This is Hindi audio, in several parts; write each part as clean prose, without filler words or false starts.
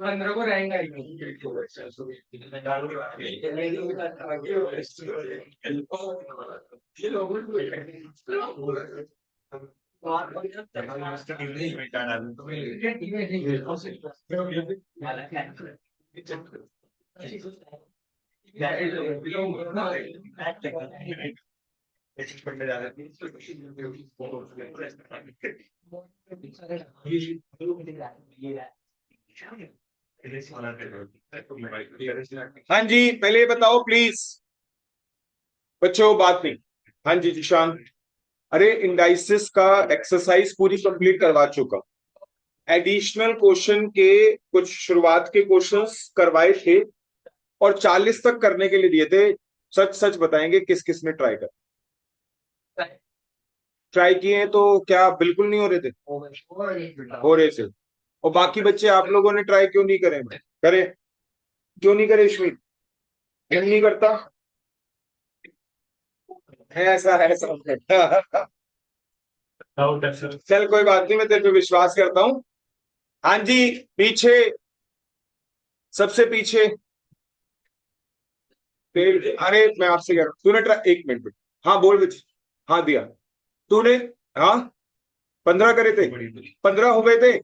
पंद्रह को रहेंगे। हाँ जी, पहले ये बताओ प्लीज बच्चों, बात नहीं। हाँ जी जिशान, अरे इंडाइसिस का एक्सरसाइज पूरी कंप्लीट करवा चुका। एडिशनल क्वेश्चन के कुछ शुरुआत के क्वेश्चंस करवाए थे और 40 तक करने के लिए दिए थे। सच सच बताएंगे किस किस ने ट्राई किए हैं? तो क्या बिल्कुल नहीं हो रहे थे? हो रहे थे। और बाकी बच्चे आप लोगों ने ट्राई क्यों नहीं करे? करे क्यों नहीं करे? इश्मीत क्यों नहीं करता है? ऐसा है ऐसा चल कोई बात नहीं, मैं तेरे पे विश्वास करता हूँ। हाँ जी, पीछे, सबसे पीछे। अरे मैं आपसे कह रहा हूँ, तूने ट्राई, एक मिनट। हाँ बोल बच्चे। हाँ दिया तूने? हाँ 15 करे थे, 15 हो गए थे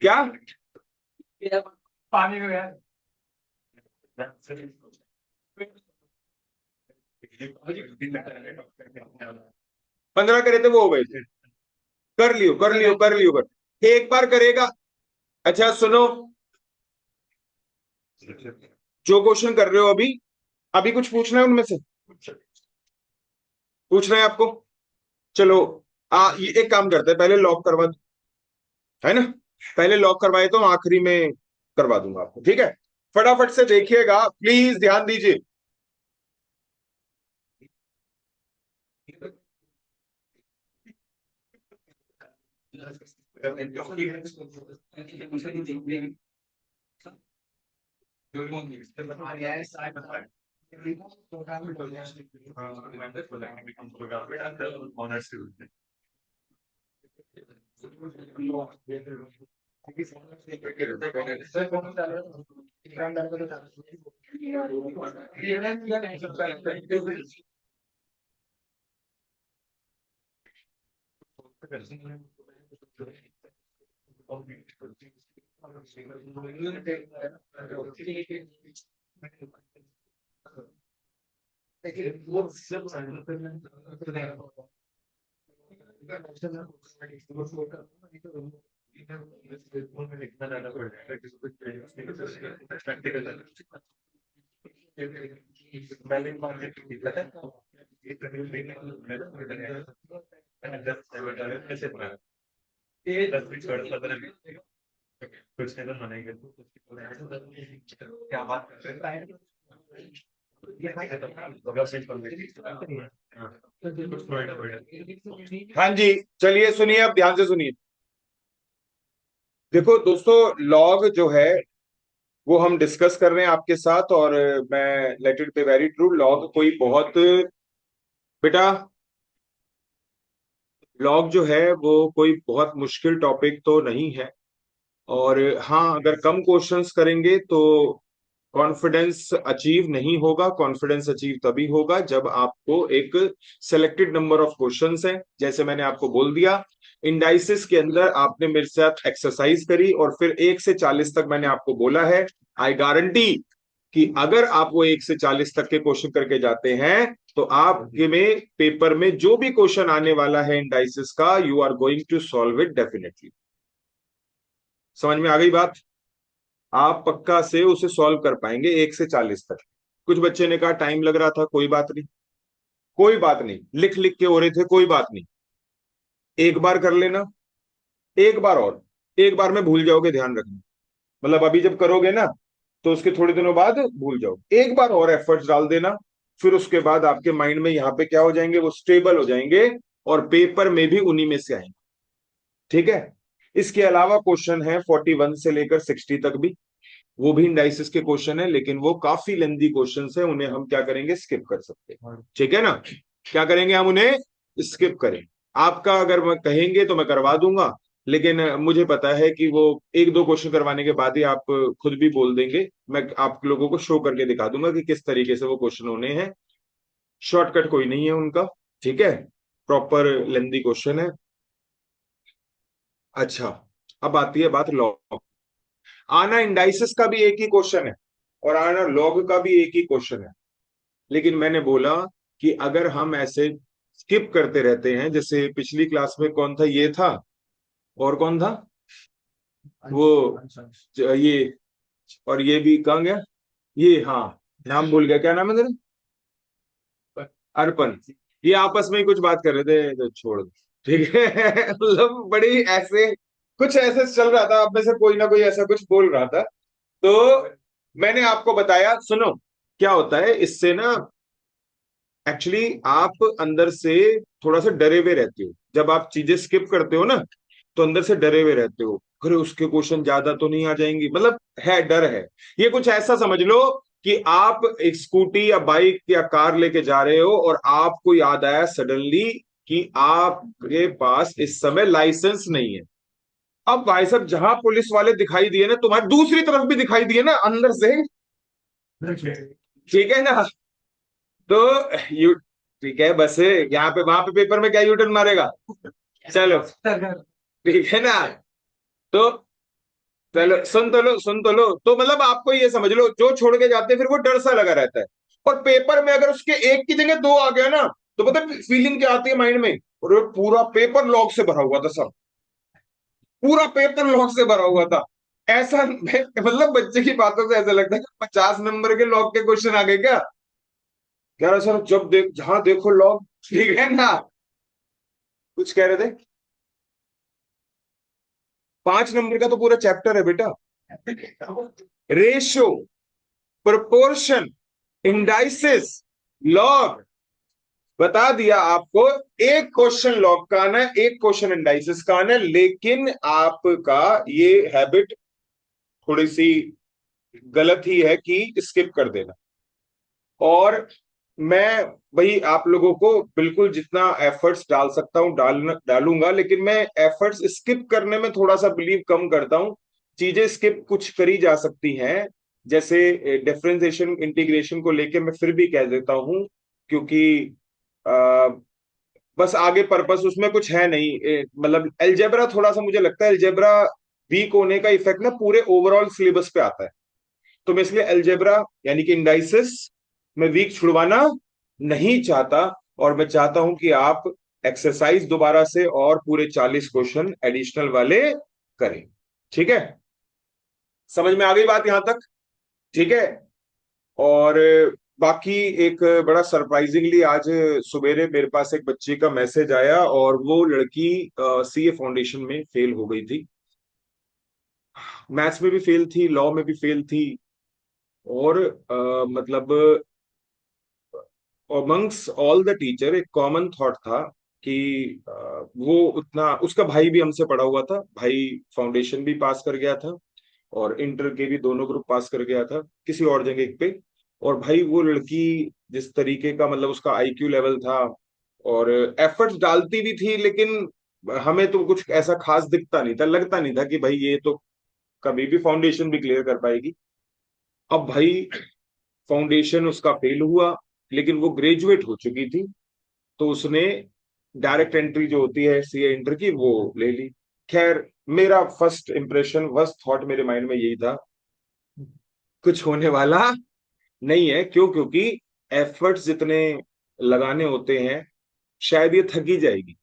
क्या? पानी में गया। 15 करे थे, वो हो गए थे। कर लियो कर लियो कर लियो कर, एक बार करेगा। अच्छा सुनो, जो क्वेश्चन कर रहे हो अभी, अभी कुछ पूछना है उनमें से? पूछना है आपको? चलो ये एक काम करते हैं, पहले लॉक करवा दो, है ना? पहले लॉक करवाए तो आखिरी में करवा दूंगा आपको, ठीक है? फटाफट से देखिएगा, प्लीज ध्यान दीजिए। हाँ जी, चलिए सुनिए, अब ध्यान से सुनिए। देखो दोस्तों, लॉग जो है वो हम डिस्कस कर रहे हैं आपके साथ, और मैं let it be very true, log कोई बहुत, बेटा लॉग जो है वो कोई बहुत मुश्किल टॉपिक तो नहीं है। और हाँ, अगर कम क्वेश्चंस करेंगे तो कॉन्फिडेंस अचीव नहीं होगा। कॉन्फिडेंस अचीव तभी होगा जब आपको एक सेलेक्टेड नंबर ऑफ क्वेश्चंस है, जैसे मैंने आपको बोल दिया। इंडाइसिस के अंदर आपने मेरे साथ एक्सरसाइज करी और फिर 1 से 40 तक मैंने आपको बोला है। आई गारंटी कि अगर आप वो 1 से 40 तक के क्वेश्चन करके जाते हैं तो आपके में पेपर में जो भी क्वेश्चन आने वाला है इंडाइसिस का, you are going to solve it definitely. समझ में आ गई बात? आप पक्का से उसे सॉल्व कर पाएंगे 1 से 40 तक। कुछ बच्चे ने कहा टाइम लग रहा था, कोई बात नहीं, कोई बात नहीं, लिख लिख के हो रहे थे, कोई बात नहीं। एक बार कर लेना, एक बार और, एक बार में भूल जाओगे, ध्यान रखना। मतलब अभी जब करोगे ना तो उसके थोड़े दिनों बाद भूल जाओगे। एक बार और एफर्ट्स डाल देना, फिर उसके बाद आपके माइंड में यहाँ पे क्या हो जाएंगे, वो स्टेबल हो जाएंगे और पेपर में भी उन्हीं में से आएंगे, ठीक है? इसके अलावा क्वेश्चन है 41 से लेकर 60 तक भी, वो भी इंडाइसिस के क्वेश्चन है, लेकिन वो काफी लेंदी क्वेश्चन है, उन्हें हम क्या करेंगे, स्किप कर सकते हैं। ठीक है ना, क्या करेंगे हम, उन्हें स्किप करें। आपका अगर मैं कहेंगे तो मैं करवा दूंगा, लेकिन मुझे पता है कि वो एक दो क्वेश्चन करवाने के बाद ही आप खुद भी बोल देंगे। मैं आप लोगों को शो करके दिखा दूंगा कि किस तरीके से वो क्वेश्चन होने हैं। शॉर्टकट कोई नहीं है उनका, ठीक है, प्रॉपर लेंदी क्वेश्चन है। अच्छा, अब आती है बात लॉग। आना इंडाइसिस का भी एक ही क्वेश्चन है और आना लॉग का भी एक ही क्वेश्चन है, लेकिन मैंने बोला कि अगर हम ऐसे स्किप करते रहते हैं, जैसे पिछली क्लास में कौन था, ये था, और कौन था वो, ये, और ये भी कहाँ गया, ये, हाँ, नाम भूल गया, क्या नाम है तेरा, अर्पण। ये आपस में ही कुछ बात कर रहे थे तो छोड़ दो, ठीक है। मतलब बड़ी ऐसे कुछ ऐसे चल रहा था, आप में से कोई ना कोई ऐसा कुछ बोल रहा था, तो मैंने आपको बताया, सुनो, क्या होता है इससे ना, एक्चुअली आप अंदर से थोड़ा सा डरे हुए रहते हो जब आप चीजें स्किप करते हो ना, तो अंदर से डरे हुए रहते हो, अरे उसके क्वेश्चन ज्यादा तो नहीं आ जाएंगी, मतलब है, डर है। ये कुछ ऐसा समझ लो कि आप एक स्कूटी या बाइक या कार लेके जा रहे हो और आपको याद आया सडनली कि आपके पास इस समय लाइसेंस नहीं है। अब भाई साहब, जहां पुलिस वाले दिखाई दिए ना, तुम्हारी दूसरी तरफ भी दिखाई दिए ना अंदर से, ठीक है ना, तो यू, ठीक है, बस यहाँ पे, वहां पे पेपर में क्या यूटर्न मारेगा, चलो, ठीक है ना, तो चलो, सुन तो लो, तो मतलब आपको ये समझ लो, जो छोड़ के जाते हैं फिर वो डर सा लगा रहता है। और पेपर में अगर उसके एक की जगह दो आ गया ना, तो पता है फीलिंग क्या आती है माइंड में, और वो पूरा पेपर लॉग से भरा हुआ था सब, पूरा पेपर लॉग से भरा हुआ था, ऐसा मतलब बच्चे की बातों से ऐसा लगता है कि 50 नंबर के लॉग के क्वेश्चन आ गए क्या, कह रहा सर जब देख जहां देखो लॉग, ठीक है ना, कुछ कह रहे थे, 5 नंबर का तो पूरा चैप्टर है बेटा, रेशियो, प्रोपोर्शन, इंडाइसिस, लॉग, बता दिया आपको। एक क्वेश्चन लॉग का आना है, एक क्वेश्चन इंडाइसिस का आना है, लेकिन आपका ये हैबिट थोड़ी सी गलत ही है कि स्किप कर देना। और मैं भाई आप लोगों को बिल्कुल जितना एफर्ट्स डाल सकता हूं डालूंगा, लेकिन मैं एफर्ट्स स्किप करने में थोड़ा सा बिलीव कम करता हूं। चीजें स्किप कुछ करी जा सकती हैं, जैसे डिफरेंशिएशन इंटीग्रेशन को लेके मैं फिर भी कह देता हूं, क्योंकि आ, बस आगे पर्पस उसमें कुछ है नहीं, मतलब अलजेब्रा थोड़ा सा मुझे लगता है अलजेब्रा वीक होने का इफेक्ट ना पूरे ओवरऑल सिलेबस पे आता है, तो मैं इसलिए अलजेब्रा यानी कि इंडाइसिस में वीक छुड़वाना नहीं चाहता, और मैं चाहता हूं कि आप एक्सरसाइज दोबारा से और पूरे 40 क्वेश्चन एडिशनल वाले करें। ठीक है, समझ में आ गई बात यहां तक, ठीक है। और बाकी एक बड़ा सरप्राइजिंगली आज सवेरे मेरे पास एक बच्चे का मैसेज आया, और वो लड़की सीए फाउंडेशन में फेल हो गई थी, मैथ्स में भी फेल थी, लॉ में भी फेल थी, और मतलब अमंग्स ऑल द टीचर एक कॉमन थॉट था कि वो उतना, उसका भाई भी हमसे पढ़ा हुआ था, भाई फाउंडेशन भी पास कर गया था और इंटर के भी दोनों ग्रुप पास कर गया था किसी और जगह पे। और भाई वो लड़की जिस तरीके का, मतलब उसका आईक्यू लेवल था, और एफर्ट्स डालती भी थी, लेकिन हमें तो कुछ ऐसा खास दिखता नहीं था, लगता नहीं था कि भाई ये तो कभी भी फाउंडेशन भी क्लियर कर पाएगी। अब भाई फाउंडेशन उसका फेल हुआ, लेकिन वो ग्रेजुएट हो चुकी थी, तो उसने डायरेक्ट एंट्री जो होती है सीए इंटर की वो ले ली। खैर, मेरा फर्स्ट इंप्रेशन, फर्स्ट थॉट मेरे माइंड में यही था, कुछ होने वाला नहीं है, क्यों, क्योंकि एफर्ट्स जितने लगाने होते हैं शायद ये थक ही जाएगी।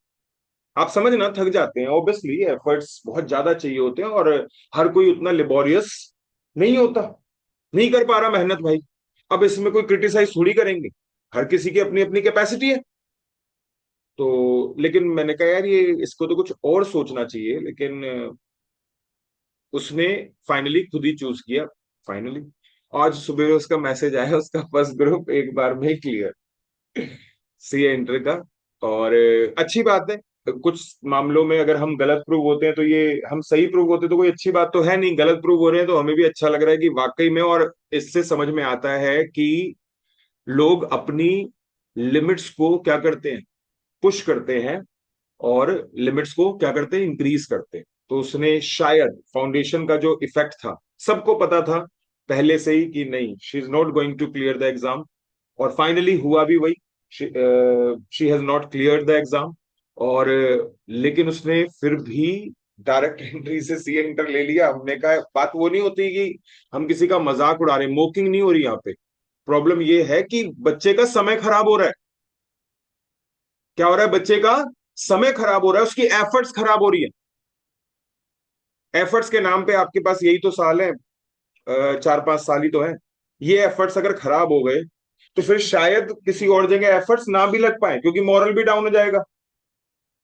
आप समझना, थक जाते हैं ऑब्वियसली, एफर्ट्स बहुत ज्यादा चाहिए होते हैं, और हर कोई उतना लेबोरियस नहीं होता, नहीं कर पा रहा मेहनत भाई। अब इसमें कोई क्रिटिसाइज थोड़ी करेंगे, हर किसी की अपनी अपनी कैपेसिटी है। तो लेकिन मैंने कहा यार, ये इसको तो कुछ और सोचना चाहिए, लेकिन उसने फाइनली खुद ही चूज किया। फाइनली आज सुबह उसका मैसेज आया, उसका फर्स्ट ग्रुप एक बार में क्लियर, सीए इंटर का। और अच्छी बात है, कुछ मामलों में अगर हम गलत प्रूव होते हैं तो ये, हम सही प्रूव होते तो कोई अच्छी बात तो है नहीं, गलत प्रूव हो रहे हैं तो हमें भी अच्छा लग रहा है कि वाकई में। और इससे समझ में आता है कि लोग अपनी लिमिट्स को क्या करते हैं, पुश करते हैं, और लिमिट्स को क्या करते हैं, इंक्रीज करते हैं। तो उसने शायद फाउंडेशन का जो इफेक्ट था, सबको पता था पहले से ही कि नहीं, she is not going to clear the exam, और फाइनली हुआ भी वही, she has not clear the exam. और लेकिन उसने फिर भी डायरेक्ट एंट्री से सीए इंटर ले लिया। हमने कहा बात वो नहीं होती कि हम किसी का मजाक उड़ा रहे, मोकिंग नहीं हो रही यहाँ पे। प्रॉब्लम ये है कि बच्चे का समय खराब हो रहा है। क्या हो रहा है, बच्चे का समय खराब हो रहा है, उसकी एफर्ट्स खराब हो रही है। एफर्ट्स के नाम पे आपके पास यही तो साल है, 4-5 साल ही तो है। ये एफर्ट्स अगर खराब हो गए तो फिर शायद किसी और जगह एफर्ट्स ना भी लग पाए, क्योंकि मॉरल भी डाउन हो जाएगा।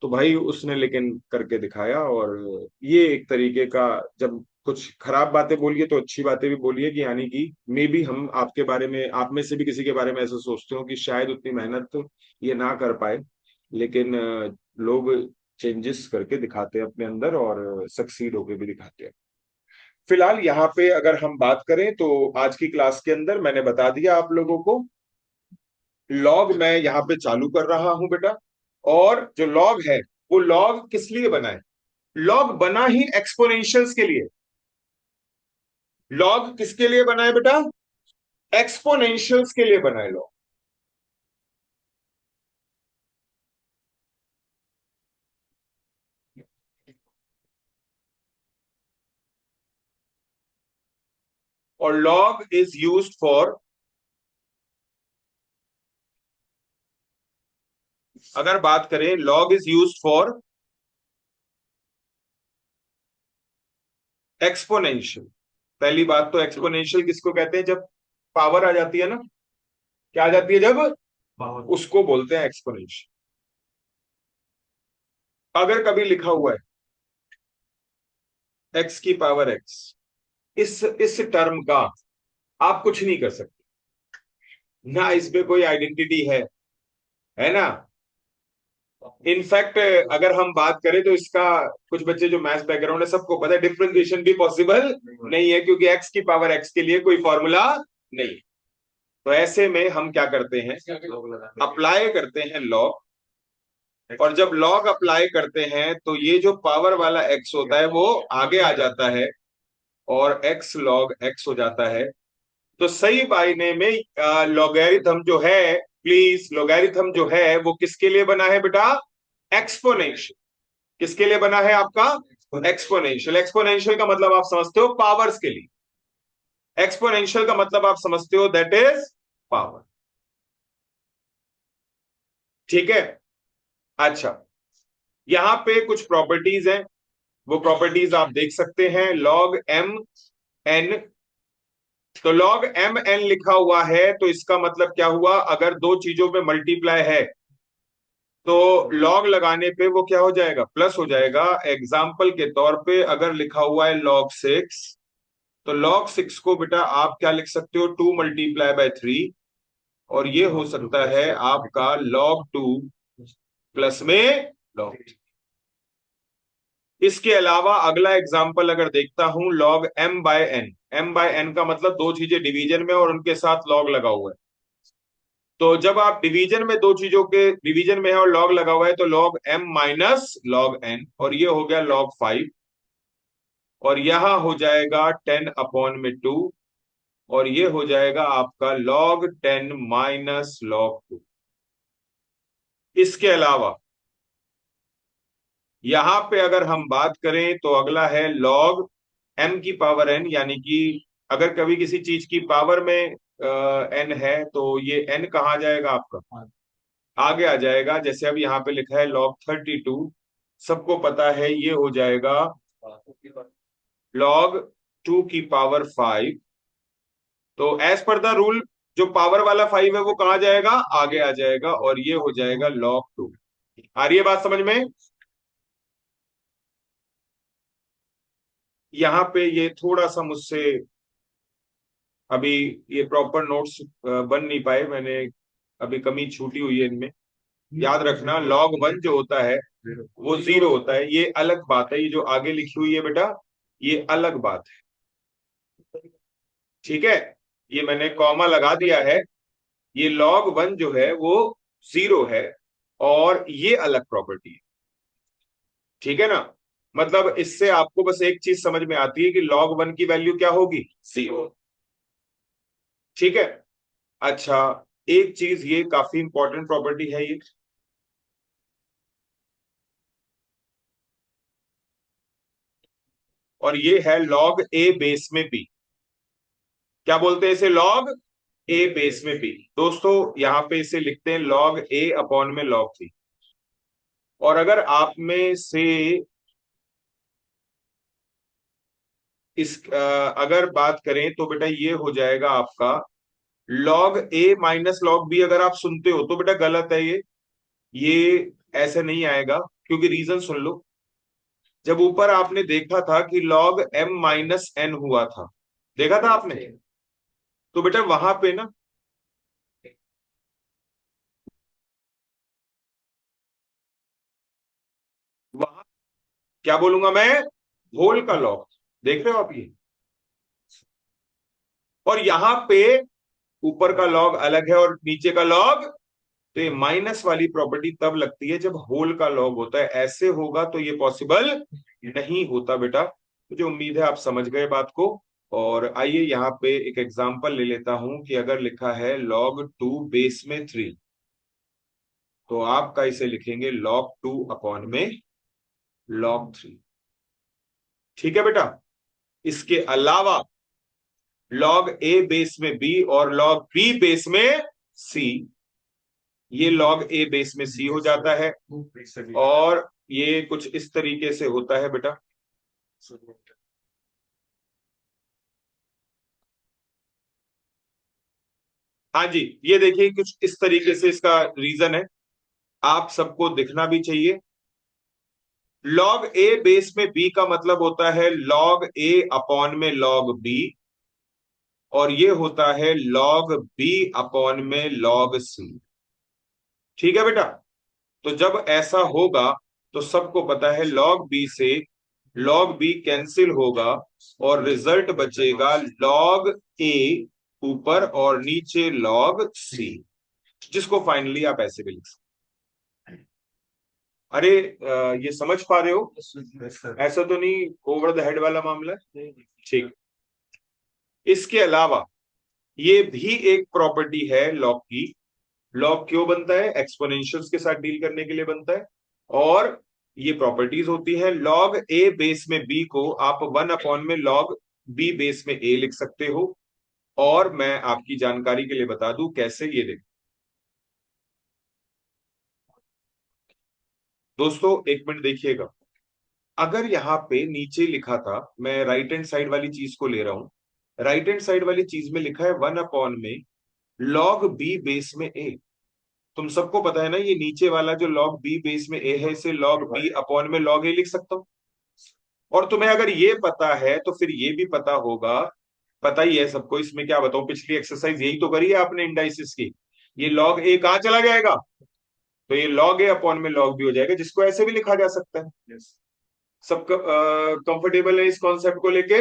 तो भाई उसने लेकिन करके दिखाया। और ये एक तरीके का, जब कुछ खराब बातें बोलिए तो अच्छी बातें भी बोलिए, कि यानी कि मे बी हम आपके बारे में, आप में से भी किसी के बारे में ऐसा सोचते हो कि शायद उतनी मेहनत तो ये ना कर पाए, लेकिन लोग चेंजेस करके दिखाते हैं अपने अंदर, और सक्सीड होके भी दिखाते हैं। फिलहाल यहाँ पे अगर हम बात करें तो आज की क्लास के अंदर मैंने बता दिया आप लोगों को, लॉग मैं यहाँ पे चालू कर रहा हूं बेटा। और जो लॉग है वो लॉग किस लिए बना है, लॉग बना ही एक्सपोनेंशियल्स के लिए। लॉग किसके लिए बना है बेटा, एक्सपोनेंशियल्स के लिए बना है लॉग। और लॉग इज यूज्ड फॉर, अगर बात करें, log is used for exponential. पहली बात तो एक्सपोनेंशियल किसको कहते हैं, जब पावर आ जाती है ना, क्या आ जाती है जब, उसको बोलते हैं एक्सपोनेंशियल। अगर कभी लिखा हुआ है एक्स की पावर एक्स, इस टर्म का आप कुछ नहीं कर सकते, ना इसमें कोई आइडेंटिटी है ना। इनफैक्ट अगर हम बात करें तो इसका, कुछ बच्चे जो मैथ्स बैकग्राउंड है सबको पता है, डिफरेंशिएशन भी पॉसिबल नहीं है, क्योंकि एक्स की पावर एक्स के लिए कोई फॉर्मूला नहीं। तो ऐसे में हम क्या करते हैं, अप्लाई करते हैं लॉग। और जब लॉग अप्लाई करते हैं तो ये जो पावर वाला एक्स होता है वो आगे आ जाता है, और एक्स लॉग एक्स हो जाता है। तो सही मायने में लॉगरिथम जो है, प्लीज, लॉगरिथम जो है वो किसके लिए बना है बेटा, एक्सपोनेंशियल। किसके लिए बना है आपका, एक्सपोनेंशियल। एक्सपोनेंशियल का मतलब आप समझते हो पावर्स के लिए, एक्सपोनेंशियल का मतलब आप समझते हो दैट इज पावर। ठीक है। अच्छा, यहां पे कुछ प्रॉपर्टीज हैं, वो प्रॉपर्टीज आप देख सकते हैं। लॉग एम एन, तो लॉग एम एन लिखा हुआ है तो इसका मतलब क्या हुआ, अगर दो चीजों पे मल्टीप्लाई है तो लॉग लगाने पे वो क्या हो जाएगा, प्लस हो जाएगा। एग्जाम्पल के तौर पे अगर लिखा हुआ है लॉग 6, तो लॉग 6 को बेटा आप क्या लिख सकते हो, 2 × 3, और ये हो सकता है आपका log 2 प्लस में log। इसके अलावा अगला एग्जाम्पल अगर देखता हूं, log m/n। m/n का मतलब दो चीजें डिवीजन में और उनके साथ लॉग लगा हुआ है। तो जब आप डिवीजन में, दो चीजों के डिवीजन में है और लॉग लगा हुआ है, तो log m minus log n, और ये हो गया log 5। और यहां हो जाएगा 10/2, और ये हो जाएगा आपका log 10 माइनस log 2। इसके अलावा यहां पे अगर हम बात करें तो अगला है log m की पावर n, यानी कि अगर कभी किसी चीज की पावर में n है तो ये n कहाँ जाएगा आपका, आगे आ जाएगा। जैसे अब यहाँ पे लिखा है log 32, सबको पता है ये हो जाएगा log 2 की पावर 5। तो एज पर द रूल, जो पावर वाला 5 है वो कहाँ जाएगा, आगे आ जाएगा, और ये हो जाएगा log 2। आ रही है बात समझ में। यहाँ पे ये थोड़ा सा मुझसे अभी ये प्रॉपर नोट्स बन नहीं पाए, मैंने अभी कमी छूटी हुई है इनमें। याद रखना log 1 जो होता है वो जीरो होता है, ये अलग बात है। ये जो आगे लिखी हुई है बेटा, ये अलग बात है। ठीक है, ये मैंने कॉमा लगा दिया है। ये log 1 जो है वो जीरो है, और ये अलग प्रॉपर्टी है। ठीक है ना? मतलब इससे आपको बस एक चीज समझ में आती है कि log 1 की वैल्यू क्या होगी, जीरो। ठीक है। अच्छा, एक चीज ये काफी इंपॉर्टेंट प्रॉपर्टी है ये, और ये है log a बेस में b। क्या बोलते हैं इसे? log a बेस में b। दोस्तों यहां पे इसे लिखते हैं log a अपॉन में log 3। और अगर आप में से अगर बात करें तो बेटा ये हो जाएगा आपका log a minus log b। अगर आप सुनते हो तो बेटा गलत है ये ऐसे नहीं आएगा, क्योंकि रीजन सुन लो। जब ऊपर आपने देखा था कि log m माइनस n हुआ था, देखा था आपने? तो बेटा वहां पे ना, वहां क्या बोलूंगा मैं, होल का log। देख रहे हो आप ये? और यहां पे ऊपर का log अलग है और नीचे का log, तो ये माइनस वाली प्रॉपर्टी तब लगती है जब होल का log होता है। ऐसे होगा तो ये पॉसिबल नहीं होता बेटा। मुझे उम्मीद है आप समझ गए बात को। और आइए यहाँ पे एक एग्जांपल ले लेता हूं कि अगर लिखा है log 2 बेस में 3, तो आपका इसे लिखेंगे log 2 अपॉन में log 3। ठीक है बेटा? इसके अलावा log a बेस में b और log b बेस में c, ये log a बेस में c हो जाता है। और ये कुछ इस तरीके से होता है बेटा। हाँ जी, ये देखिए कुछ इस तरीके से इसका रीजन है, आप सबको दिखना भी चाहिए। log a बेस में b का मतलब होता है log a अपॉन में log b, और ये होता है log b अपॉन में log c। ठीक है बेटा? तो जब ऐसा होगा तो सबको पता है log b से log b कैंसिल होगा, और रिजल्ट बचेगा log a ऊपर और नीचे log c, जिसको फाइनली आप ऐसे भी लिख सकते। अरे ये समझ पा रहे हो? ऐसा तो नहीं ओवर द हेड वाला मामला है? ठीक। इसके अलावा ये भी एक प्रॉपर्टी है लॉग की। लॉग क्यों बनता है? एक्सपोनेंशियल्स के साथ डील करने के लिए बनता है। और ये प्रॉपर्टीज होती है log a बेस में b को आप 1 अपॉन में log b बेस में a लिख सकते हो। और मैं आपकी जानकारी के लिए बता दूं कैसे, ये देख दोस्तों, एक मिनट देखिएगा। अगर यहाँ पे नीचे लिखा था, मैं राइट हैंड साइड वाली चीज को ले रहा हूं, राइट हैंड साइड वाली चीज में लिखा है 1 अपॉन में log b बेस में a। तुम सबको पता है ना, ये नीचे वाला जो log b बेस में a है, इसे log b अपॉन में log a लिख सकता हूं। और तुम्हें अगर ये पता है तो फिर ये भी पता होगा, पता ही है सबको, इसमें क्या बताऊं, पिछली एक्सरसाइज यही तो करी है आपने इंडाइसिस की। ये log a कहाँ चला जाएगा? तो ये log a अपॉन में log b हो जाएगा, जिसको ऐसे भी लिखा जा सकता है। सब कंफर्टेबल है इस कॉन्सेप्ट को लेके?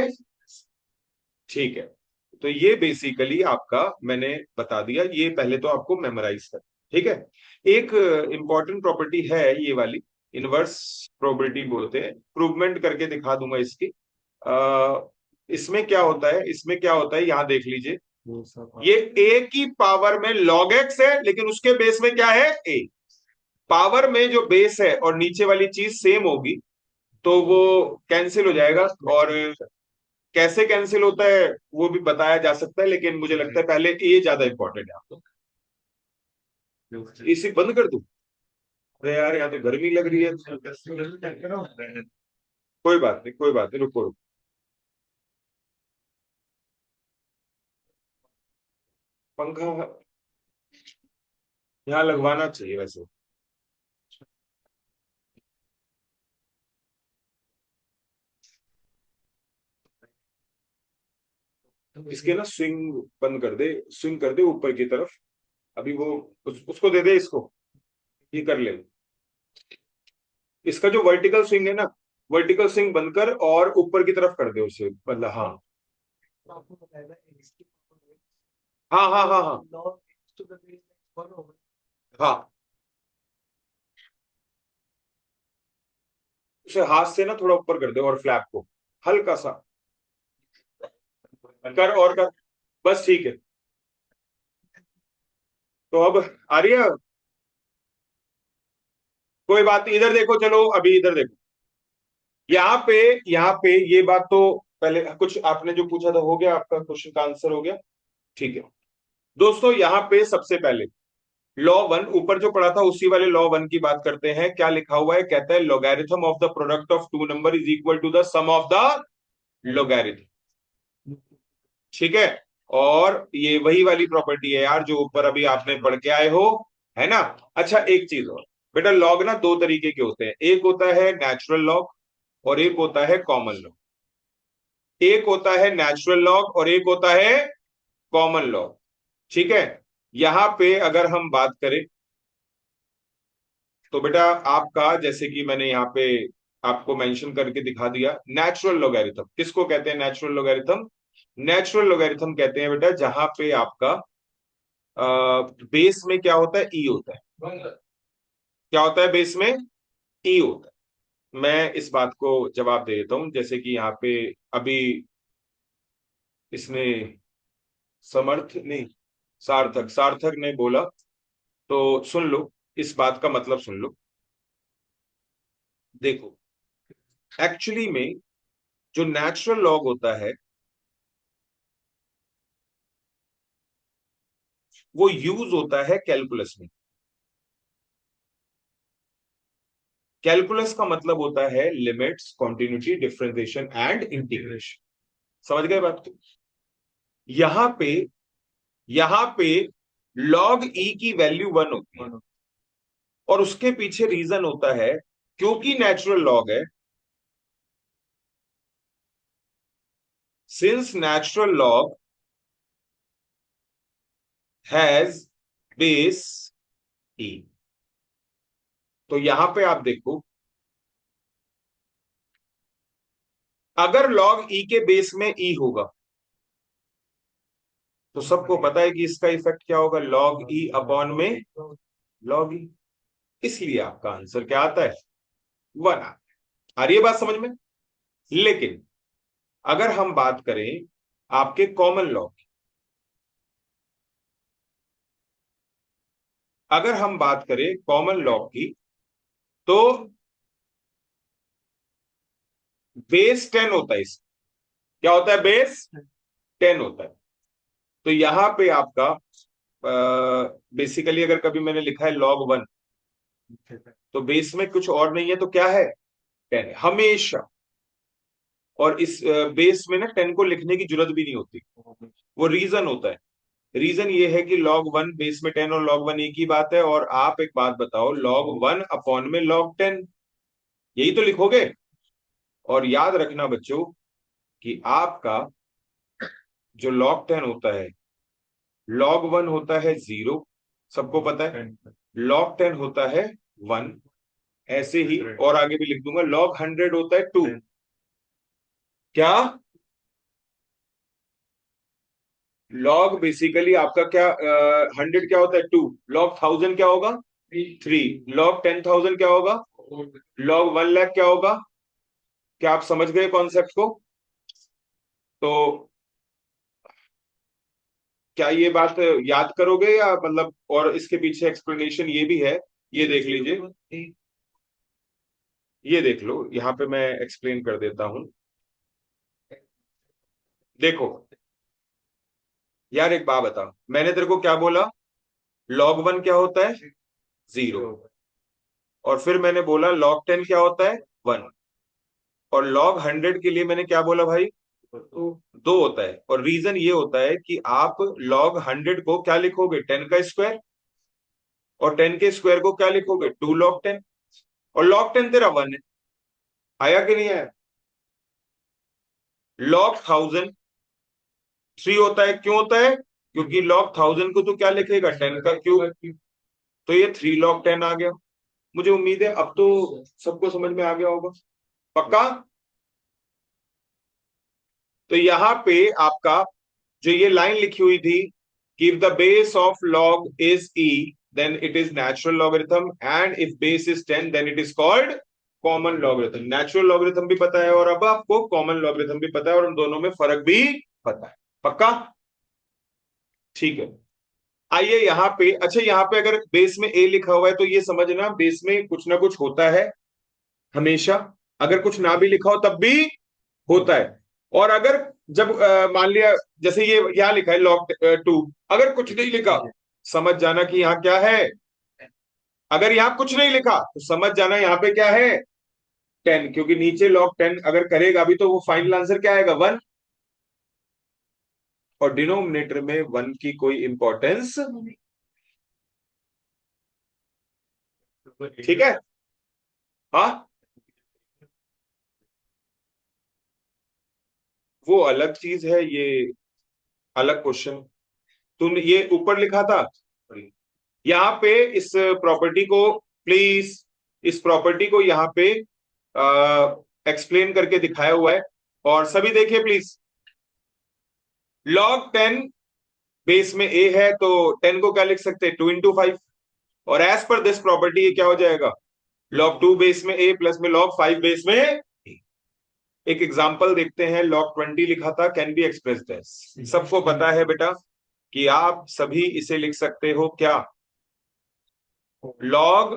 ठीक है। तो ये बेसिकली आपका मैंने बता दिया, ये पहले तो आपको मेमोराइज कर। ठीक है। एक इंपॉर्टेंट प्रॉपर्टी है ये वाली, इनवर्स प्रोबेबिलिटी बोलते हैं, प्रूवमेंट करके दिखा दूंगा इसकी। इसमें क्या होता है, इसमें क्या होता है, यहां देख लीजिए। ये a की पावर में log x है, लेकिन उसके बेस में क्या है, a। पावर में जो बेस है और नीचे वाली चीज सेम होगी, तो वो कैंसिल हो जाएगा। और कैसे कैंसिल होता है वो भी बताया जा सकता है, लेकिन मुझे लगता है पहले ये ज्यादा इंपॉर्टेंट है आपको। इसी बंद कर दूं? अरे यार यहाँ तो गर्मी लग रही है। कोई बात नहीं, कोई बात नहीं, रुको रुको। पंखा यहाँ लगवाना चाहिए वैसे। इसके ना स्विंग बंद कर दे, स्विंग कर दे ऊपर की तरफ। अभी वो उसको दे दे, इसको ये कर ले। इसका जो वर्टिकल स्विंग है ना, वर्टिकल स्विंग बंद कर और ऊपर की तरफ कर दे उसे, मतलब हाँ तो आपको बताया था x की पावर हाँ हाँ हाँ हाँ log x to the base 1 over हाँ। उसे हाथ से ना थोड़ा ऊपर कर दे और फ्लैप को हल्का सा कर और कर, बस ठीक है। तो अब आ रही है, कोई बात नहीं, इधर देखो, चलो अभी इधर देखो। यहाँ पे, यहाँ पे ये बात तो पहले कुछ आपने जो पूछा था हो गया, आपका क्वेश्चन का आंसर हो गया, ठीक है। दोस्तों यहाँ पे सबसे पहले लॉ वन ऊपर जो पढ़ा था उसी वाले लॉ वन की बात करते हैं। क्या लिखा हुआ है, कहता है logarithm of the product of two number is equal to the sum of the logarithm, ठीक है। और ये वही वाली प्रॉपर्टी है यार जो ऊपर अभी आपने पढ़ के आए हो, है ना। अच्छा एक चीज और बेटा, लॉग ना दो तरीके के होते हैं, एक होता है नेचुरल लॉग और एक होता है कॉमन लॉग। एक होता है नेचुरल लॉग और एक होता है कॉमन लॉग, ठीक है। यहां पे अगर हम बात करें तो बेटा आपका, जैसे कि मैंने यहाँ पे आपको मेंशन करके दिखा दिया, नेचुरल लॉगरिथम किसको कहते हैं, नेचुरल लॉगरिथम। नेचुरल लॉगरिथम कहते हैं बेटा जहां पे आपका बेस में क्या होता है, ई होता है। क्या होता है बेस में, ई होता है। मैं इस बात को जवाब दे देता हूं, जैसे कि यहाँ पे अभी इसने समर्थ नहीं, सार्थक सार्थक ने बोला, तो सुन लो, इस बात का मतलब सुन लो। देखो एक्चुअली में जो नेचुरल लॉग होता है वो यूज होता है कैलकुलस में। कैलकुलस का मतलब होता है limits, continuity, differentiation and integration. समझ गए बात को। यहां पे, यहां पे लॉग ई की वैल्यू 1 होती है और उसके पीछे रीजन होता है, क्योंकि नेचुरल लॉग है, since natural log has base E. तो यहां पे आप देखो, अगर लॉग ई के बेस में ई होगा तो सबको पता है कि इसका इफेक्ट क्या होगा, लॉग ई अपॉन में लॉग ई। इसलिए आपका आंसर क्या आता है, 1 आता है। आ रही है बात समझ में। लेकिन अगर हम बात करें आपके कॉमन लॉग की, अगर हम बात करें कॉमन लॉग की, तो बेस 10 होता है इसका। क्या होता है, बेस 10 होता है। तो यहां पे आपका बेसिकली अगर कभी मैंने लिखा है log 1, तो बेस में कुछ और नहीं है तो क्या है, 10 है हमेशा। और इस बेस में ना 10 को लिखने की जरूरत भी नहीं होती, वो रीजन होता है। रीजन ये है कि log 1 बेस में 10 और log 1 एक ही बात है। और आप एक बात बताओ, log 1 अपॉन में log 10, यही तो लिखोगे। और याद रखना बच्चों कि आपका जो log 10 होता है, log 1 होता है 0, सबको पता है। log 10 होता है 1, ऐसे ही और आगे भी लिख दूंगा। log 100 होता है 2। क्या, लॉग बेसिकली आपका क्या, 100 क्या होता है 2, log 1000 क्या होगा 3, log 10,000 क्या होगा, log 1 लाख क्या होगा। क्या आप समझ गए कॉन्सेप्ट को। तो क्या ये बात याद करोगे या मतलब, और इसके पीछे एक्सप्लेनेशन ये भी है, ये देख लीजिए, ये देख लो, यहाँ पे मैं एक्सप्लेन कर देता हूं। देखो यार एक बात बता, मैंने तेरे को क्या बोला, log 1 क्या होता है 0, और फिर मैंने बोला log 10 क्या होता है 1, और log 100 के लिए मैंने क्या बोला भाई, 2 होता है। और रीजन ये होता है कि आप log 100 को क्या लिखोगे, 10 का स्क्वायर, और 10 के स्क्वायर को क्या लिखोगे, 2 log 10, और log 10 तेरा 1 है। आया कि नहीं आया। log 1000 3 होता है, क्यों होता है, क्योंकि log 1000 को तो क्या लिखेगा, 10 का क्यूब, तो ये 3 log 10 आ गया। मुझे उम्मीद है अब तो सबको समझ में आ गया होगा, पक्का। तो यहाँ पे आपका जो ये लाइन लिखी हुई थी कि if the base of log is e then it is natural logarithm and if base is 10 then it is called common logarithm. Natural logarithm भी पता है और अब आपको कॉमन लॉगरिथम भी पता है और उन दोनों में फर्क भी पता है, पक्का। ठीक है, आइए यहाँ पे, अच्छा यहाँ पे अगर बेस में ए लिखा हुआ है तो ये समझना बेस में कुछ ना कुछ होता है हमेशा, अगर कुछ ना भी लिखा हो तब भी होता है। और अगर जब मान लिया जैसे ये यहाँ लिखा है लॉग 2, अगर कुछ नहीं लिखा समझ जाना कि यहाँ क्या है, अगर यहाँ कुछ नहीं लिखा तो समझ जाना यहाँ पे क्या है 10, क्योंकि नीचे लॉग 10 अगर करेगा भी तो वो फाइनल आंसर क्या आएगा 1, और डिनोमिनेटर में 1 की कोई इंपॉर्टेंस, ठीक है। हाँ, वो अलग चीज है, ये अलग क्वेश्चन। तुमने ये ऊपर लिखा था यहाँ पे इस प्रॉपर्टी को, प्लीज इस प्रॉपर्टी को यहाँ पे एक्सप्लेन करके दिखाया हुआ है और सभी देखिए प्लीज। लॉग 10 बेस में ए है तो 10 को क्या लिख सकते हैं 2 into 5, और एज पर दिस प्रॉपर्टी ये क्या हो जाएगा लॉग 2 बेस में ए प्लस में लॉग 5 बेस में ए। एक एग्जांपल देखते हैं, लॉग 20 लिखा था कैन बी एक्सप्रेस्ड एज, सबको पता है बेटा कि आप सभी इसे लिख सकते हो क्या लॉग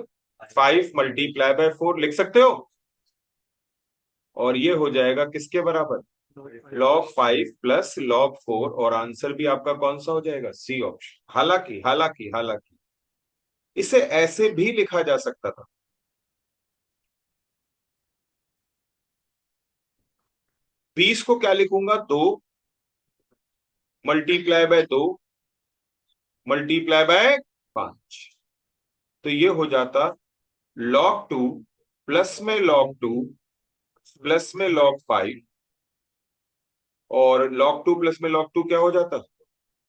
5 मल्टीप्लाई बाय 4 लिख सकते हो, और ये हो जाएगा किसके बराबर लॉग 5 प्लस लॉग 4, और आंसर भी आपका कौन सा हो जाएगा सी ऑप्शन। हालांकि हालांकि हालांकि इसे ऐसे भी लिखा जा सकता था, 20 को क्या लिखूंगा 2 मल्टीप्लाई बाय 2 मल्टीप्लाई बाय 5, तो ये हो जाता log 2 प्लस में log 2 प्लस में log 5, और log 2 प्लस में log 2 क्या हो जाता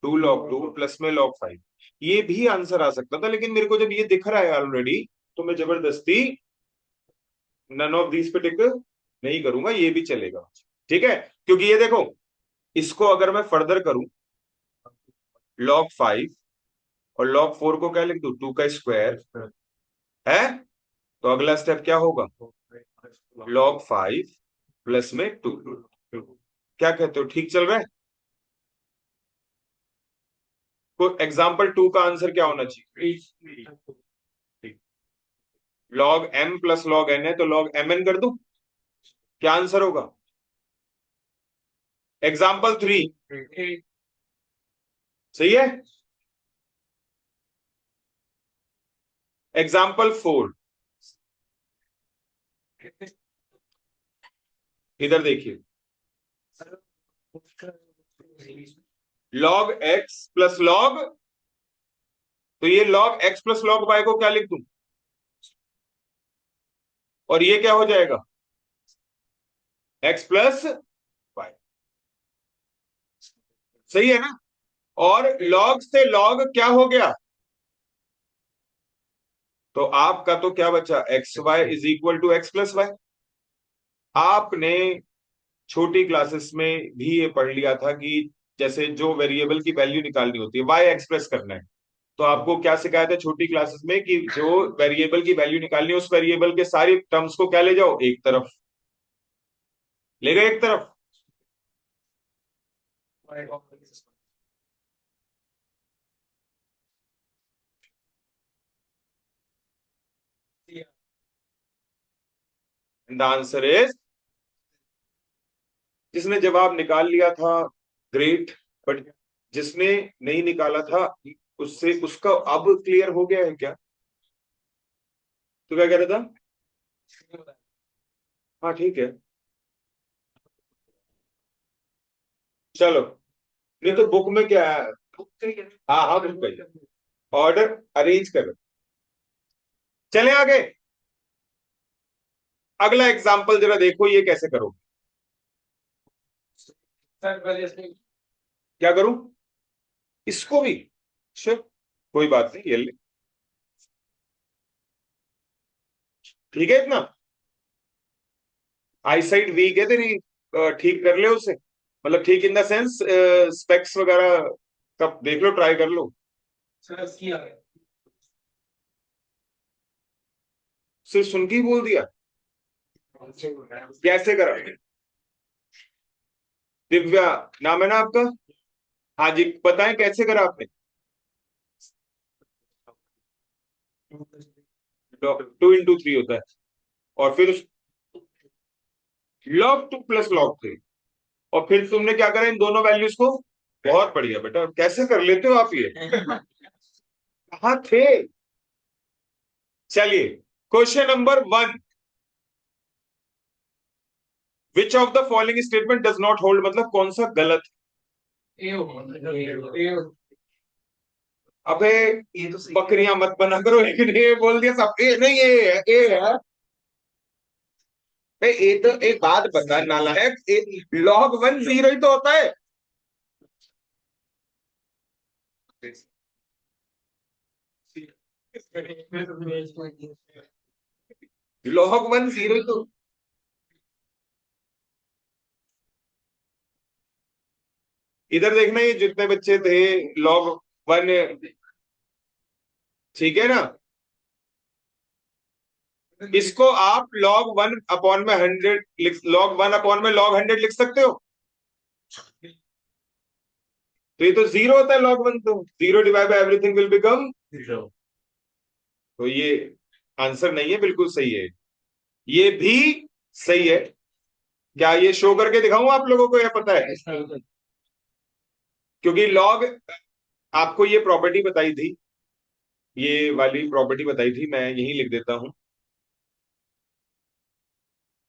2 log 2 प्लस में log 5। ये भी आंसर आ सकता था, लेकिन मेरे को जब ये दिख रहा है ऑलरेडी तो मैं जबरदस्ती नन ऑफ दीज पे टिक नहीं करूंगा, ये भी चलेगा, ठीक है। क्योंकि ये देखो, इसको अगर मैं फर्दर करूं log 5 और log 4 को क्या लिख दूं 2 का स्क्वायर है, तो अगला स्टेप क्या होगा log 5 प्लस में 2। क्या कहते हो, ठीक चल रहा है। तो एग्जाम्पल 2 का आंसर क्या होना चाहिए log m plus log n है तो log mn कर दूं, क्या आंसर होगा। एग्जाम्पल 3 सही है। एग्जाम्पल 4 इधर देखिए log x प्लस log, तो ये log x plus log y को क्या लिख दूं, और ये क्या हो जाएगा x प्लस y, सही है ना। और log से log क्या हो गया, तो आपका तो क्या बचा x y is equal to x plus y. आपने छोटी क्लासेस में भी ये पढ़ लिया था कि जैसे जो वेरिएबल की वैल्यू निकालनी होती है वाई एक्सप्रेस करना है, तो आपको क्या सिखाया था छोटी क्लासेस में कि जो वेरिएबल की वैल्यू निकालनी है उस वेरिएबल के सारी टर्म्स को क्या ले जाओ एक तरफ, ले गए एक तरफ। द आंसर इज, जिसने जवाब निकाल लिया था ग्रेट, बट जिसने नहीं निकाला था उससे उसका अब क्लियर हो गया है क्या, तो क्या कह रहा था। हाँ ठीक है, चलो, नहीं तो बुक में क्या है, हाँ हाँ बुक में ऑर्डर अरेंज करो, चले आगे। अगला एग्जाम्पल जरा देखो ये कैसे करो, क्या करूं इसको भी, चल कोई बात नहीं ये ले, ठीक है इतना? आई साइट वीक है तेरी, ठीक कर ले उसे, मतलब ठीक इन द सेंस स्पेक्स वगैरह कब देख लो, ट्राई कर लो। सर किया है। सिर्फ सुन के ही बोल दिया? कैसे करा? दिव्या नाम है ना आपका? हाँ जी, बताएं कैसे करा आपने? लॉग 2 into 3 होता है, और फिर log 2 + log 3, और फिर तुमने क्या करा इन दोनों वैल्यूज को? बहुत बढ़िया बेटा, कैसे कर लेते हो आप ये? कहाँ थे? चलिए, question number 1, which of the following statement does not hold, मतलब कौन सा गलत? अबे ये तो सही बकरियां मत बना करो, लेकिन ये बोल दिया सब ए नहीं, ए है। ए तो एक बात बता नालायक, log 1 0 ही तो होता है। log 1 0 ही तो। इधर देखना, ये जितने बच्चे थे log 1, ठीक है ना? इसको आप log 1/100 लिख सकते हो। तो ये तो 0 होता है log 1, तो 0 / एवरीथिंग विल बिकम 0। तो ये आंसर नहीं है, बिल्कुल सही है। ये भी सही है। क्या ये शो करके दिखाऊं आप लोगों को, या पता है? क्योंकि लॉग, आपको ये प्रॉपर्टी बताई थी, ये वाली प्रॉपर्टी बताई थी, मैं यही लिख देता हूं।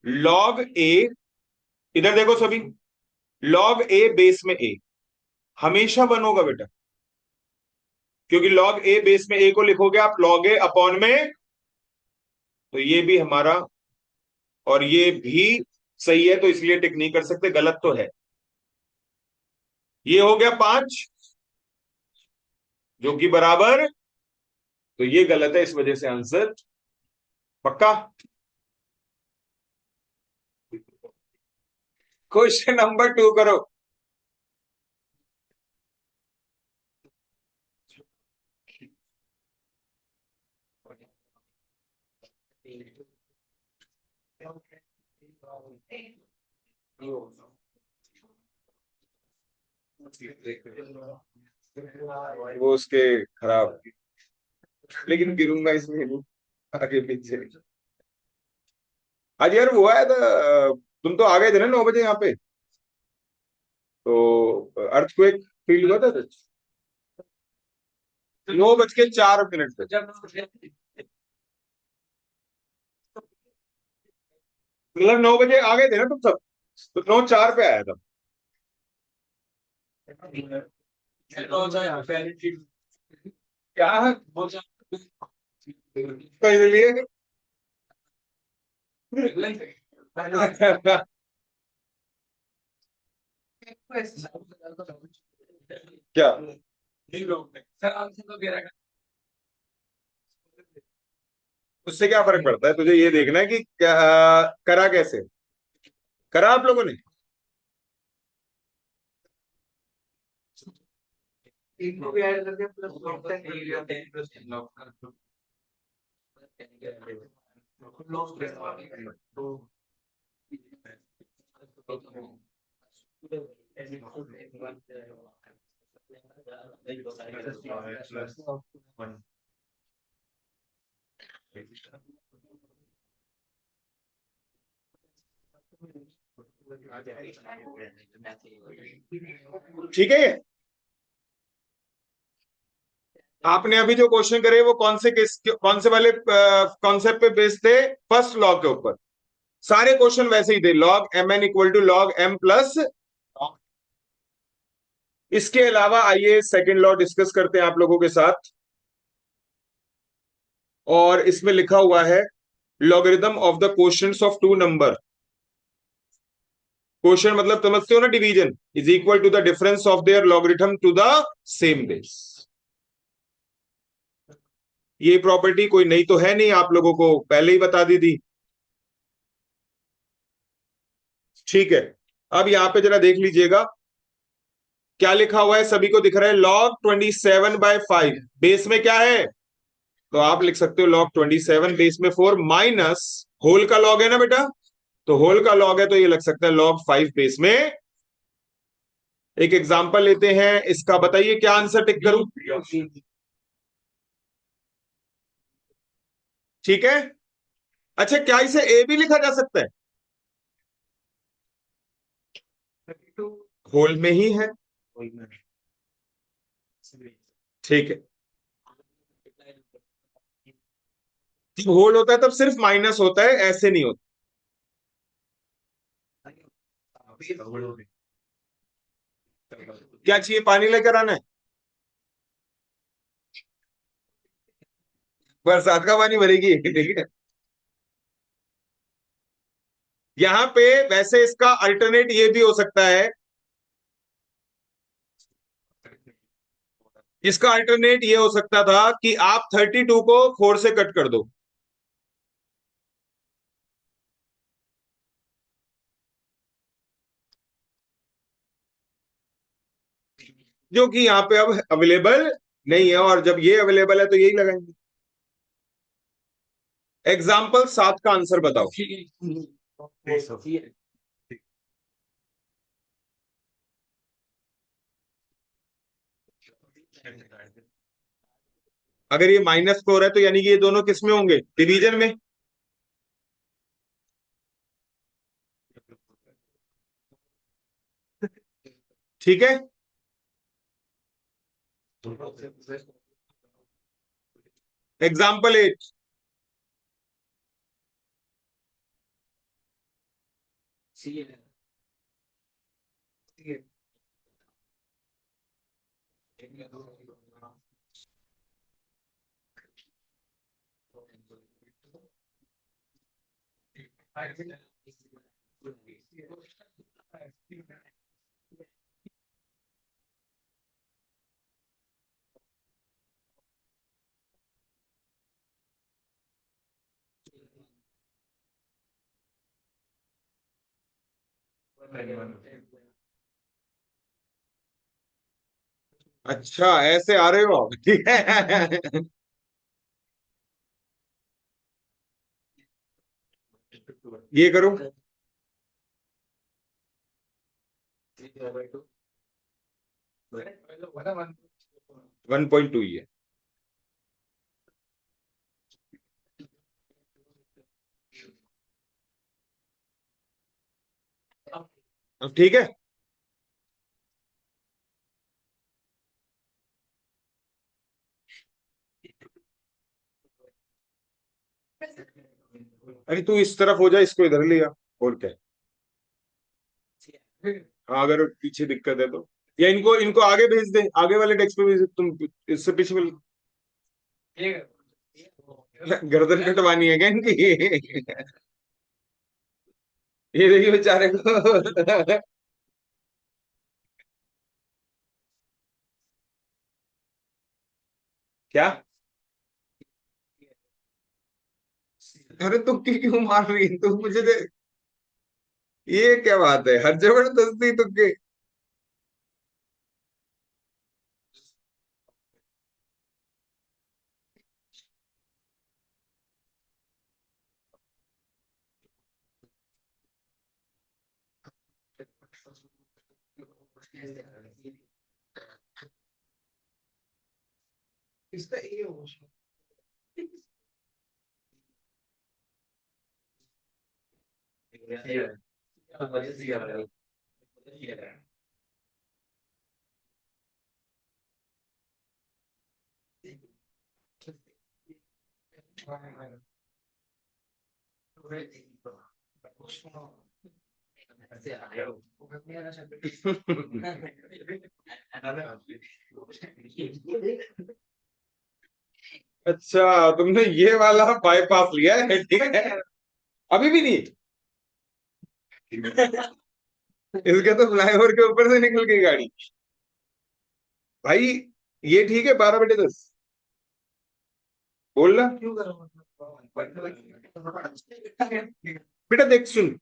लॉग ए, इधर देखो सभी, लॉग ए बेस में ए हमेशा 1 होगा बेटा, क्योंकि लॉग ए बेस में ए को लिखोगे आप लॉग ए अपॉन में, तो ये भी हमारा, और ये भी सही है, तो इसलिए टिक नहीं कर सकते, गलत तो है। ये हो गया 5, जो कि बराबर, तो ये गलत है, इस वजह से आंसर पक्का। क्वेश्चन नंबर 2 करो। वो उसके खराब, लेकिन गिरूंगा इसमें नहीं, आगे पीछे। आज यार वो आया था, तुम तो आ गए थे ना 9 बजे यहाँ पे, तो अर्थक्वेक फील हुआ था? 9:04 पे, मतलब 9 बजे आ गए थे ना तुम सब, तो 9:04 पे आया था। क्या तो इसलिए क्या? उससे क्या फर्क पड़ता है? तुझे ये देखना है कि क्या करा, कैसे करा आप लोगों ने। एक को भी ऐड करके प्लस लॉग 10 कर दिया। लॉग 10 तो ठीक है, ये आपने अभी जो क्वेश्चन करे वो कौन से केस, कौन से वाले कॉन्सेप्ट पे बेस्ड थे? फर्स्ट लॉ के ऊपर। सारे क्वेश्चन वैसे ही थे, log mn = log m plus. इसके अलावा आइए सेकंड लॉ डिस्कस करते हैं आप लोगों के साथ, और इसमें लिखा हुआ है logarithm of the quotients of 2 number. Quotient मतलब समझते हो ना, division, is equal to the difference of their logarithm to the same base. ये प्रॉपर्टी कोई नई तो है नहीं, आप लोगों को पहले ही बता दी थी। ठीक है, अब यहां पे जरा देख लीजिएगा क्या लिखा हुआ है, सभी को दिख रहा है, log 27/5 बेस में क्या है, तो आप लिख सकते हो log 27 बेस में 4 माइनस होल का लॉग है ना बेटा, तो होल का लॉग है तो ये लग सकता है log 5 बेस में। एक एग्जांपल लेते हैं इसका, बताइए क्या आंसर टिक करूं। ठीक है, अच्छा क्या इसे ए भी लिखा जा सकता है, 32 होल में ही है। ठीक है, जब होल होता है तब सिर्फ माइनस होता है, ऐसे नहीं होता। क्या चाहिए, पानी लेकर आना है, बरसात का पानी भरेगी। ठीक है, यहां पे वैसे इसका अल्टरनेट ये भी हो सकता है, इसका अल्टरनेट ये हो सकता था कि आप 32 को 4 से कट कर दो, जो कि यहाँ पे अब अवेलेबल नहीं है, और जब ये अवेलेबल है तो यही लगाएंगे। एग्जाम्पल 7 का आंसर बताओ। अगर ये -4 है तो यानी कि ये दोनों किस में होंगे, डिवीजन में। ठीक है, एग्जाम्पल 8। अच्छा ऐसे आ रहे हो आप। ठीक है, ये करो, 1.2 ही है। अब ठीक है, अरे तू इस तरफ हो जा, इसको इधर लिया, और क्या है? हाँ अगर पीछे दिक्कत है तो, या इनको इनको आगे भेज दे, आगे वाले डेस्क पे भेज दे, तुम इससे पीछे वाले। गर्दन कटवानी है क्या इनकी। ये देखिए बेचारे को। क्या, अरे तुक्के क्यों मार रही है तू मुझे दे, ये क्या बात है, हर जबरदस्ती तुक्के। इसका ये हो अच्छा तुमने ये वाला बाईपास लिया है, ठीक है, अभी भी नहीं। इसके तो फ्लाईओवर के ऊपर से निकल गई गाड़ी भाई। ये ठीक है, 12/10। बोल ना क्यों करो? बेटा, देख सुन,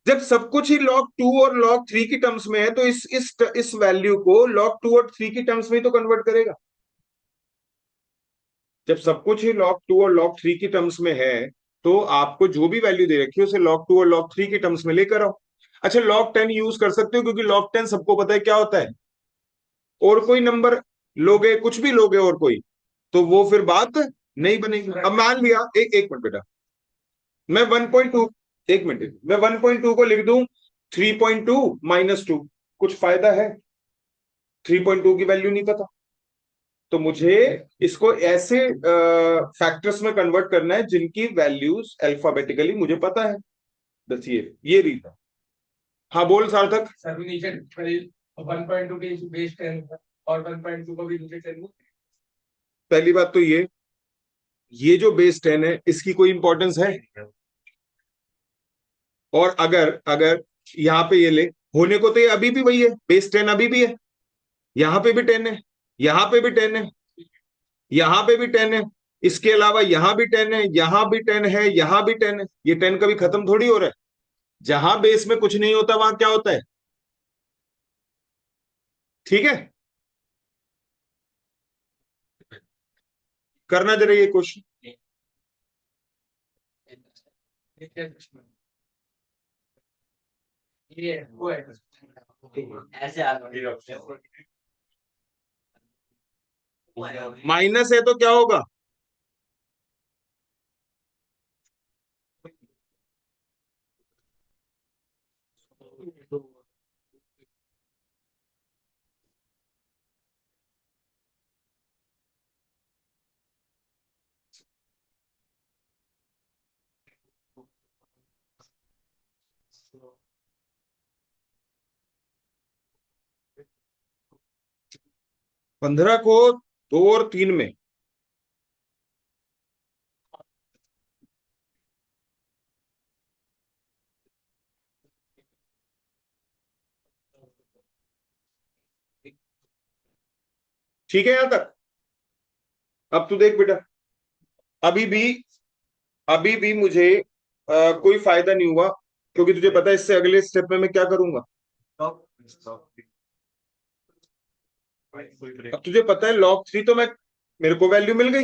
जब सब कुछ ही log 2 और log 3 की टर्म्स में है तो इस वैल्यू को log 2 और 3 की टर्म्स में ही तो कन्वर्ट करेगा। जब सब कुछ ही log 2 और log 3 की टर्म्स में है तो आपको जो भी वैल्यू दे रखी है उसे log 2 और log 3 की टर्म्स में लेकर आओ। अच्छा, log 10 यूज कर सकते हो क्योंकि log 10 सबको पता है क्या होता है। और कोई नंबर लोगे, कुछ भी लोगे और कोई, तो वो फिर बात नहीं बनेगी। अब मान लिया, एक मिनट बेटा, मैं 1.2, एक मिनट, मैं 1.2 को लिख दूं 3.2 -2, कुछ फायदा है? 3.2 की वैल्यू नहीं पता, तो मुझे इसको ऐसे फैक्टर्स में कन्वर्ट करना है जिनकी वैल्यूज अल्फाबेटिकली मुझे पता है। बस ये रीजन। हाँ बोल सार्थक। सर नीचे 1.2 के बेस 10 और 1.2 को भी नीचे 10। पहली बात तो ये जो बेस 10 है इसकी कोई इंपॉर्टेंस है? और अगर अगर यहाँ पे ये ले, होने को तो ये अभी भी वही है, बेस 10 अभी भी है, यहाँ पे भी 10 है, यहाँ पे भी 10 है, यहाँ पे भी 10 है, इसके अलावा यहाँ भी 10 है, यहाँ भी 10 है, यहाँ भी 10 है। ये 10 कभी खत्म थोड़ी हो रहा है। जहां बेस में कुछ नहीं होता वहां क्या होता है? ठीक है, करना जरा ये क्वेश्चन। ये वो है ऐसे माइनस है तो क्या होगा? आ 15 को 2 और 3 में, ठीक है यहां तक? अब तू देख बेटा, अभी भी अभी भी मुझे कोई फायदा नहीं हुआ, क्योंकि तुझे पता है इससे अगले स्टेप में मैं क्या करूंगा। अब तुझे पता है log 3 तो मैं, मेरे को वैल्यू मिल गई।